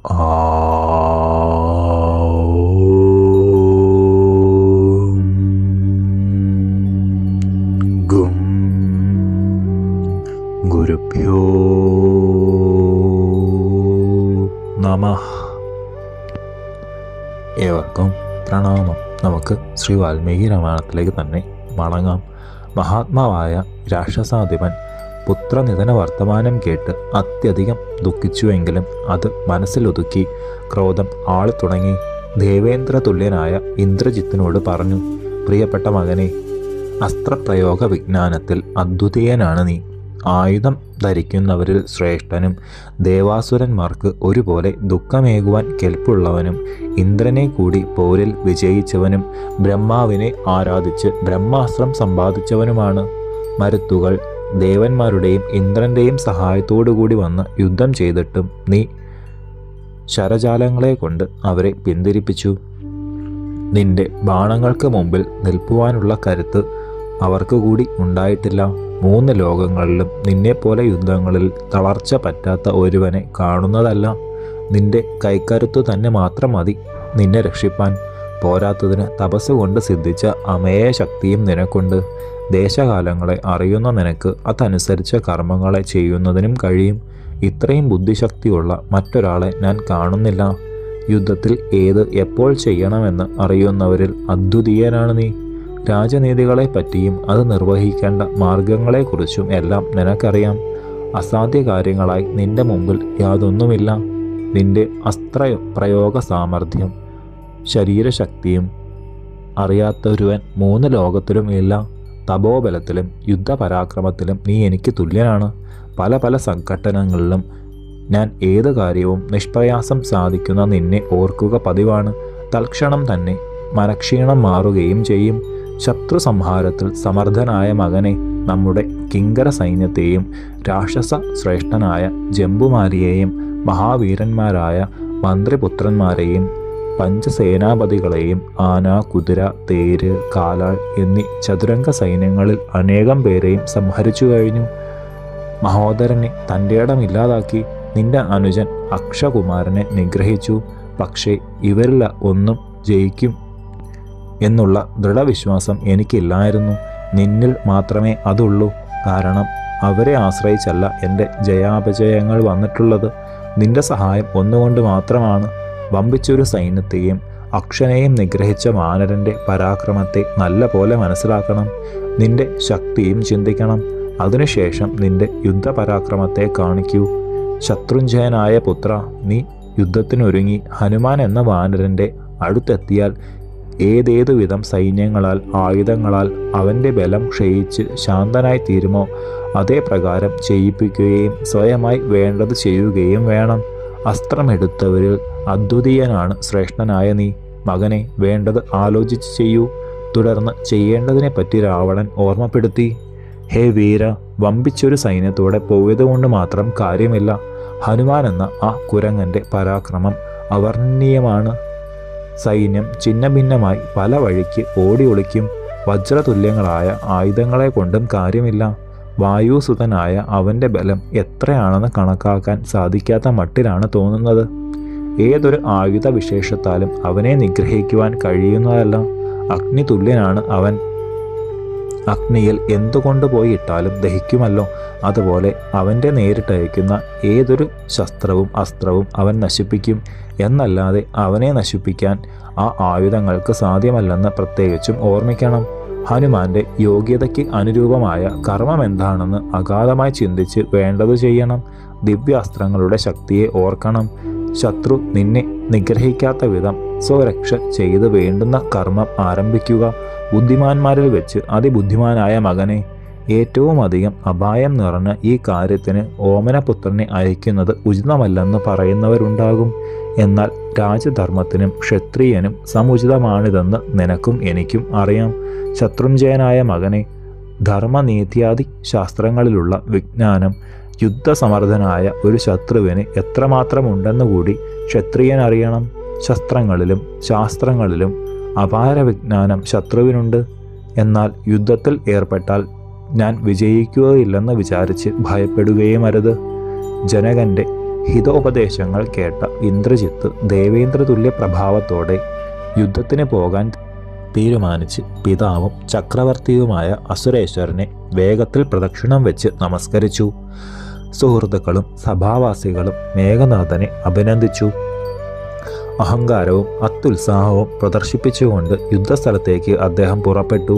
ഗും ഗുരുഭ്യോ നമഃ. ഏവർക്കും പ്രണാമം. നമുക്ക് ശ്രീ വാൽമീകി രാമായണത്തിലേക്ക് തന്നെ മടങ്ങാം. മഹാത്മാവായ രാക്ഷസാധിപൻ പുത്രനിധന വർത്തമാനം കേട്ട് അത്യധികം ദുഃഖിച്ചുവെങ്കിലും അത് മനസ്സിലൊതുക്കി ക്രോധം ആളിത്തുടങ്ങി. ദേവേന്ദ്ര തുല്യനായ ഇന്ദ്രജിത്തിനോട് പറഞ്ഞു, പ്രിയപ്പെട്ട മകനെ, അസ്ത്രപ്രയോഗ വിജ്ഞാനത്തിൽ അദ്വിതീയനാണ് നീ. ആയുധം ധരിക്കുന്നവരിൽ ശ്രേഷ്ഠനും ദേവാസുരന്മാർക്ക് ഒരുപോലെ ദുഃഖമേകുവാൻ കെൽപ്പുള്ളവനും ഇന്ദ്രനെ കൂടി പോരിൽ വിജയിച്ചവനും ബ്രഹ്മാവിനെ ആരാധിച്ച് ബ്രഹ്മാസ്ത്രം സമ്പാദിച്ചവനുമാണ്. മരുത്തുകൾ ദേവന്മാരുടെയും ഇന്ദ്രൻ്റെയും സഹായത്തോടുകൂടി വന്ന് യുദ്ധം ചെയ്തിട്ടും നീ ശരജാലങ്ങളെ കൊണ്ട് അവരെ പിന്തിരിപ്പിച്ചു. നിന്റെ ബാണങ്ങൾക്ക് മുമ്പിൽ നിൽക്കുവാനുള്ള കരുത്ത് അവർക്ക് കൂടി ഉണ്ടായിട്ടില്ല. 3 ലോകങ്ങളിലും നിന്നെപ്പോലെ യുദ്ധങ്ങളിൽ തളർച്ച പറ്റാത്ത ഒരുവനെ കാണുന്നതല്ല. നിന്റെ കൈക്കരുത്തു തന്നെ മാത്രം മതി നിന്നെ രക്ഷിപ്പാൻ. പോരാത്തതിന് തപസ്സുകൊണ്ട് സിദ്ധിച്ച അമേയ ശക്തിയും നിനക്കുണ്ട്. ദേശകാലങ്ങളെ അറിയുന്ന നിനക്ക് അതനുസരിച്ച കർമ്മങ്ങളെ ചെയ്യുന്നതിനും കഴിയും. ഇത്രയും ബുദ്ധിശക്തിയുള്ള മറ്റൊരാളെ ഞാൻ കാണുന്നില്ല. യുദ്ധത്തിൽ ഏത് എപ്പോൾ ചെയ്യണമെന്ന് അറിയുന്നവരിൽ അദ്വിതീയനാണ് നീ. രാജനീതികളെ പറ്റിയും അത് നിർവഹിക്കേണ്ട മാർഗങ്ങളെക്കുറിച്ചും എല്ലാം നിനക്കറിയാം. അസാധ്യ കാര്യങ്ങളായി നിന്റെ മുമ്പിൽ യാതൊന്നുമില്ല. നിന്റെ അസ്ത്രപ്രയോഗ സാമർഥ്യം ശരീരശക്തിയും അറിയാത്തൊരുവൻ 3 ലോകത്തിലും ഇല്ല. തപോബലത്തിലും യുദ്ധപരാക്രമത്തിലും നീ എനിക്ക് തുല്യനാണ്. പല പല സംഘട്ടനങ്ങളിലും ഞാൻ ഏത് കാര്യവും നിഷ്പ്രയാസം സാധിക്കുന്ന നിന്നെ ഓർക്കുക പതിവാണ്. തൽക്ഷണം തന്നെ മനക്ഷീണം മാറുകയും ചെയ്യും. ശത്രു സംഹാരത്തിൽ സമർത്ഥനായ മകനെ, നമ്മുടെ കിങ്കര സൈന്യത്തെയും രാക്ഷസ ശ്രേഷ്ഠനായ ജംബുമാരിയെയും മഹാവീരന്മാരായ മന്ത്രിപുത്രന്മാരെയും പഞ്ചസേനാപതികളെയും ആന, കുതിര, തേര്, കാലാൾ എന്നീ ചതുരംഗ സൈന്യങ്ങളിൽ അനേകം പേരെയും സംഹരിച്ചു കഴിഞ്ഞു. മഹോദരനെ തൻ്റെ ഇടമില്ലാതാക്കി. നിന്റെ അനുജൻ അക്ഷകുമാരനെ നിഗ്രഹിച്ചു. പക്ഷേ ഇവരിൽ ഒന്നും ജയിക്കും എന്നുള്ള ദൃഢവിശ്വാസം എനിക്കില്ലായിരുന്നു. നിന്നിൽ മാത്രമേ അതുള്ളൂ. കാരണം അവരെ ആശ്രയിച്ചല്ല എൻ്റെ ജയാപജയങ്ങൾ വന്നിട്ടുള്ളത്. നിന്റെ സഹായം ഒന്നുകൊണ്ട് മാത്രമാണ്. വമ്പിച്ചൊരു സൈന്യത്തെയും അക്ഷനെയും നിഗ്രഹിച്ച വാനരൻ്റെ പരാക്രമത്തെ നല്ല പോലെ മനസ്സിലാക്കണം. നിന്റെ ശക്തിയും ചിന്തിക്കണം. അതിനുശേഷം നിന്റെ യുദ്ധപരാക്രമത്തെ കാണിക്കൂ. ശത്രുഞ്ജയനായ പുത്ര, നീ യുദ്ധത്തിനൊരുങ്ങി ഹനുമാൻ എന്ന വാനരൻ്റെ അടുത്തെത്തിയാൽ ഏതേതു വിധം സൈന്യങ്ങളാൽ ആയുധങ്ങളാൽ അവൻ്റെ ബലം ക്ഷയിച്ച് ശാന്തനായി തീരുമോ അതേ പ്രകാരം ചെയ്യിപ്പിക്കുകയും സ്വയമായി വേണ്ടത് ചെയ്യുകയും വേണം. അസ്ത്രമെടുത്തവരിൽ അദ്വിതീയനാണ് ശ്രേഷ്ഠനായ നീ. മകനെ, വേണ്ടത് ആലോചിച്ച് ചെയ്യൂ. തുടർന്ന് ചെയ്യേണ്ടതിനെപ്പറ്റി രാവണൻ ഓർമ്മപ്പെടുത്തി. ഹേ വീര, വമ്പിച്ചൊരു സൈന്യത്തോടെ പോയതുകൊണ്ട് മാത്രം കാര്യമില്ല. ഹനുമാൻ എന്ന ആ കുരങ്ങൻ്റെ പരാക്രമം അവർണ്ണീയമാണ്. സൈന്യം ഛിന്നഭിന്നമായി പല വഴിക്ക് ഓടി ഒളിക്കും. വജ്രതുല്യങ്ങളായ ആയുധങ്ങളെ കൊണ്ടും കാര്യമില്ല. വായുസുതനായ അവൻ്റെ ബലം എത്രയാണെന്ന് കണക്കാക്കാൻ സാധിക്കാത്ത മട്ടിലാണ് തോന്നുന്നത്. ഏതൊരു ആയുധ വിശേഷത്താലും അവനെ നിഗ്രഹിക്കുവാൻ കഴിയുന്നതല്ല. അഗ്നി തുല്യനാണ് അവൻ. അഗ്നിയിൽ എന്തുകൊണ്ടുപോയി ഇട്ടാലും ദഹിക്കുമല്ലോ. അതുപോലെ അവൻ്റെ നേരിട്ടയക്കുന്ന ഏതൊരു ശസ്ത്രവും അസ്ത്രവും അവൻ നശിപ്പിക്കും. എന്നല്ലാതെ അവനെ നശിപ്പിക്കാൻ ആ ആയുധങ്ങൾക്ക് സാധ്യമല്ലെന്ന് പ്രത്യേകിച്ചും ഓർമ്മിക്കണം. ഹനുമാന്റെ യോഗ്യതയ്ക്ക് അനുരൂപമായ കർമ്മം എന്താണെന്ന് അഗാധമായി ചിന്തിച്ച് വേണ്ടത് ചെയ്യണം. ദിവ്യാസ്ത്രങ്ങളുടെ ശക്തിയെ ഓർക്കണം. ശത്രു നിന്നെ നിഗ്രഹിക്കാത്ത വിധം സ്വരക്ഷ ചെയ്ത് വേണ്ടുന്ന കർമ്മം ആരംഭിക്കുക. ബുദ്ധിമാന്മാരിൽ വെച്ച് അതിബുദ്ധിമാനായ മകനെ, ഏറ്റവും അധികം അപായം നിറഞ്ഞ ഈ കാര്യത്തിന് ഓമനപുത്രനെ അയക്കുന്നത് ഉചിതമല്ലെന്ന് പറയുന്നവരുണ്ടാകും. എന്നാൽ രാജധർമ്മത്തിനും ക്ഷത്രിയനും സമുചിതമാണിതെന്ന് നിനക്കും എനിക്കും അറിയാം. ശത്രുഞ്ജയനായ മകനെ, ധർമ്മനീത്യാദി ശാസ്ത്രങ്ങളിലുള്ള വിജ്ഞാനം യുദ്ധസമർത്ഥനായ ഒരു ശത്രുവിന് എത്രമാത്രമുണ്ടെന്നുകൂടി ക്ഷത്രിയൻ അറിയണം. ശസ്ത്രങ്ങളിലും ശാസ്ത്രങ്ങളിലും അപാര വിജ്ഞാനം ശത്രുവിനുണ്ട്. എന്നാൽ യുദ്ധത്തിൽ ഏർപ്പെട്ടാൽ ഞാൻ വിജയിക്കുകയില്ലെന്ന് വിചാരിച്ച് ഭയപ്പെടുകയും അരുത്. ജനകൻ്റെ ഹിതോപദേശങ്ങൾ കേട്ട ഇന്ദ്രജിത്ത് ദേവേന്ദ്രതുല്യ പ്രഭാവത്തോടെ യുദ്ധത്തിന് പോകാൻ തീരുമാനിച്ച് പിതാവും ചക്രവർത്തിയുമായ അസുരേശ്വരനെ വേഗത്തിൽ പ്രദക്ഷിണം വെച്ച് നമസ്കരിച്ചു. സുഹൃത്തുക്കളും സഭാവാസികളും മേഘനാഥനെ അഭിനന്ദിച്ചു. അഹങ്കാരവും അത്യുത്സാഹവും പ്രദർശിപ്പിച്ചുകൊണ്ട് യുദ്ധസ്ഥലത്തേക്ക് അദ്ദേഹം പുറപ്പെട്ടു.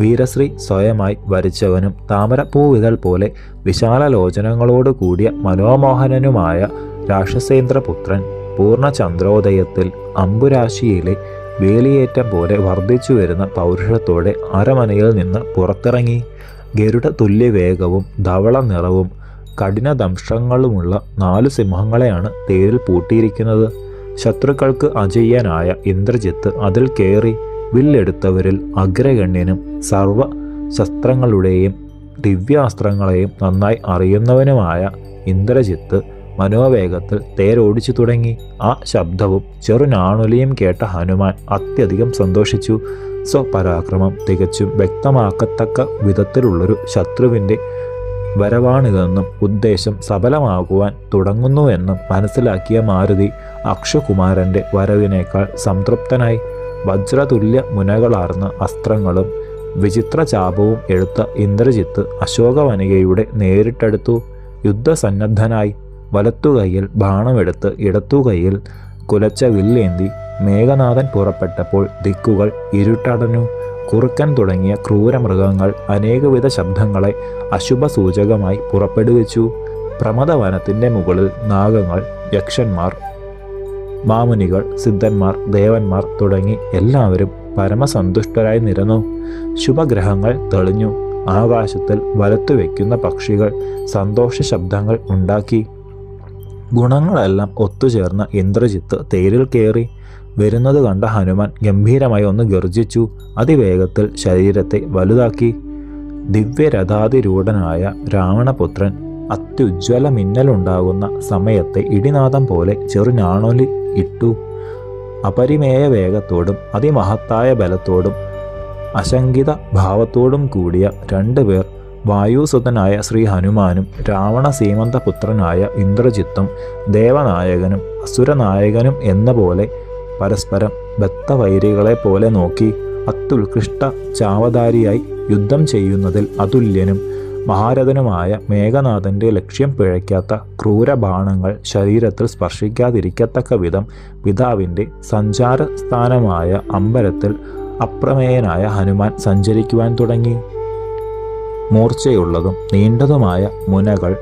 വീരശ്രീ സ്വയമായി വരിച്ചവനും താമരപ്പൂവിതൾ പോലെ വിശാലലോചനങ്ങളോട് കൂടിയ മനോമോഹനനുമായ രാക്ഷസേന്ദ്രപുത്രൻ പൂർണ്ണചന്ദ്രോദയത്തിൽ അമ്പുരാശിയിലെ വേലിയേറ്റം പോലെ വർദ്ധിച്ചു വരുന്ന പൗരുഷത്തോടെ അരമനയിൽ നിന്ന് പുറത്തിറങ്ങി. ഗരുഡ തുല്യവേഗവും ധവള നിറവും കഠിനദംഷ്ട്രങ്ങളുമുള്ള 4 സിംഹങ്ങളെയാണ് തേരിൽ പൂട്ടിയിരിക്കുന്നത്. ശത്രുക്കൾക്ക് അജയ്യനായ ഇന്ദ്രജിത്ത് അതിൽ കയറി. വില്ലെടുത്തവരിൽ അഗ്രഗണ്യനും സർവ ശസ്ത്രങ്ങളുടെയും ദിവ്യാസ്ത്രങ്ങളെയും നന്നായി അറിയുന്നവനുമായ ഇന്ദ്രജിത്ത് മനോവേഗത്തിൽ തേരോടിച്ചു തുടങ്ങി. ആ ശബ്ദവും ചെറുനാണുലിയും കേട്ട ഹനുമാൻ അത്യധികം സന്തോഷിച്ചു. സ്വപരാക്രമം തികച്ചും വ്യക്തമാക്കത്തക്ക വിധത്തിലുള്ളൊരു ശത്രുവിൻ്റെ വരവാണിതെന്നും ഉദ്ദേശം സഫലമാകുവാൻ തുടങ്ങുന്നുവെന്നും മനസ്സിലാക്കിയ മാരുതി അക്ഷകുമാരൻ്റെ വരവിനേക്കാൾ സംതൃപ്തനായി. വജ്രതുല്യ മുനകളാർന്ന അസ്ത്രങ്ങളും വിചിത്ര ചാപവും എടുത്ത ഇന്ദ്രജിത്ത് അശോകവനികയുടെ നേരിട്ടടുത്തു. യുദ്ധസന്നദ്ധനായി വലത്തുകൈയിൽ ബാണമെടുത്ത് ഇടത്തുകൈയിൽ കുലച്ച വില്ലേന്തി മേഘനാഥൻ പുറപ്പെട്ടപ്പോൾ ദിക്കുകൾ ഇരുട്ടടഞ്ഞു. കുറുക്കൻ തുടങ്ങിയ ക്രൂരമൃഗങ്ങൾ അനേകവിധ ശബ്ദങ്ങളെ അശുഭസൂചകമായി പുറപ്പെടുവിച്ചു. പ്രമദവനത്തിൻ്റെ മുകളിൽ നാഗങ്ങൾ, യക്ഷന്മാർ, മാമുനികൾ, സിദ്ധന്മാർ, ദേവന്മാർ തുടങ്ങി എല്ലാവരും പരമസന്തുഷ്ടരായി നിരന്നു. ശുഭഗ്രഹങ്ങൾ തെളിഞ്ഞു. ആകാശത്തിൽ വലത്തുവെക്കുന്ന പക്ഷികൾ സന്തോഷ ശബ്ദങ്ങൾ ഉണ്ടാക്കി. ഗുണങ്ങളെല്ലാം ഒത്തുചേർന്ന ഇന്ദ്രജിത്ത് തേരിൽ കയറി. വരുന്നത് കണ്ട ഹനുമാൻ ഗംഭീരമായി ഒന്ന് ഗർജിച്ചു. അതിവേഗത്തിൽ ശരീരത്തെ വലുതാക്കി. ദിവ്യരഥാതിരൂഢനായ രാവണപുത്രൻ അത്യുജ്വല മിന്നലുണ്ടാകുന്ന സമയത്തെ ഇടിനാദം പോലെ ചെറുഞാണൊലി ഇട്ടു. അപരിമേയ വേഗത്തോടും അതിമഹത്തായ ബലത്തോടും അശങ്കിത ഭാവത്തോടും കൂടിയ 2 പേർ, വായുസുതനായ ശ്രീ ഹനുമാനും രാവണ സീമന്തപുത്രനായ ഇന്ദ്രജിത്തും ദേവനായകനും അസുരനായകനും എന്ന പോലെ പരസ്പരം ബദ്ധവൈരികളെ പോലെ നോക്കി. അത്യുത്കൃഷ്ട ചാവധാരിയായി യുദ്ധം ചെയ്യുന്നതിൽ അതുല്യനും മഹാരഥനുമായ മേഘനാഥൻ്റെ ലക്ഷ്യം പിഴയ്ക്കാത്ത ക്രൂരബാണങ്ങൾ ശരീരത്തിൽ സ്പർശിക്കാതിരിക്കത്തക്ക വിധം പിതാവിൻ്റെ സഞ്ചാരസ്ഥാനമായ അമ്പലത്തിൽ അപ്രമേയനായ ഹനുമാൻ സഞ്ചരിക്കുവാൻ തുടങ്ങി. മൂർച്ചയുള്ളതും നീണ്ടതുമായ മുനകൾ,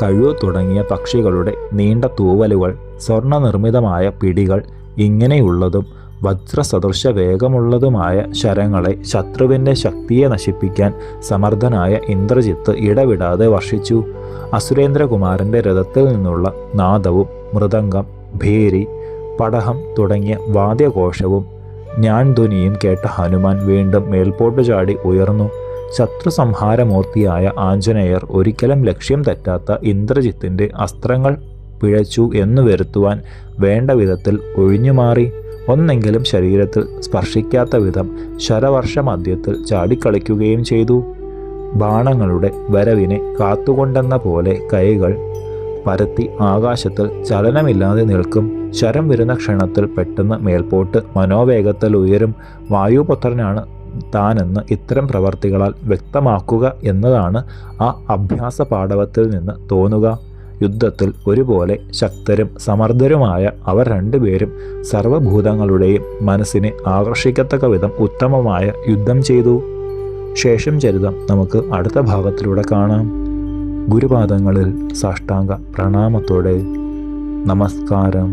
കഴു തുടങ്ങിയ പക്ഷികളുടെ നീണ്ട തൂവലുകൾ, സ്വർണ്ണനിർമ്മിതമായ പിടികൾ, ഇങ്ങനെയുള്ളതും വജ്രസദൃശ വേഗമുള്ളതുമായ ശരങ്ങളെ ശത്രുവിൻ്റെ ശക്തിയെ നശിപ്പിക്കാൻ സമർത്ഥനായ ഇന്ദ്രജിത്ത് ഇടവിടാതെ വർഷിച്ചു. അസുരേന്ദ്രകുമാരൻ്റെ രഥത്തിൽ നിന്നുള്ള നാദവും മൃദംഗം, ഭേരി, പടഹം തുടങ്ങിയ വാദ്യഘോഷവും ഞാൺധ്വനിയും കേട്ട ഹനുമാൻ വീണ്ടും മേൽപോട്ടു ചാടി ഉയർന്നു. ശത്രു സംഹാരമൂർത്തിയായ ആഞ്ജനേയർ ഒരിക്കലും ലക്ഷ്യം തെറ്റാത്ത ഇന്ദ്രജിത്തിൻ്റെ അസ്ത്രങ്ങൾ പിഴച്ചു എന്നു വരുത്തുവാൻ വേണ്ട വിധത്തിൽ ഒഴിഞ്ഞുമാറി. ഒന്നെങ്കിലും ശരീരത്തിൽ സ്പർശിക്കാത്ത വിധം ശരവർഷമധ്യത്തിൽ ചാടിക്കളിക്കുകയും ചെയ്തു. ബാണങ്ങളുടെ വരവിനെ കാത്തുകൊണ്ടെന്ന പോലെ കൈകൾ പരത്തി ആകാശത്തിൽ ചലനമില്ലാതെ നിൽക്കും. ശരം വരുന്ന ക്ഷണത്തിൽ പെട്ടെന്ന് മേൽപോട്ട് മനോവേഗത്തിൽ ഉയരും. വായുപുത്രനാണ് താനെന്ന് ഇത്തരം പ്രവർത്തികളാൽ വ്യക്തമാക്കുക എന്നതാണ് ആ അഭ്യാസ പാടവത്തിൽ നിന്ന് തോന്നുക. യുദ്ധത്തിൽ ഒരുപോലെ ശക്തരും സമർത്ഥരുമായ അവർ 2 പേരും സർവഭൂതങ്ങളുടെയും മനസ്സിനെ ആകർഷിക്കത്തക്ക വിധം ഉത്തമമായ യുദ്ധം ചെയ്തു. ശേഷം ചരിതം നമുക്ക് അടുത്ത ഭാഗത്തിലൂടെ കാണാം. ഗുരുപാദങ്ങളിൽ സാഷ്ടാംഗ പ്രണാമത്തോടെ നമസ്കാരം.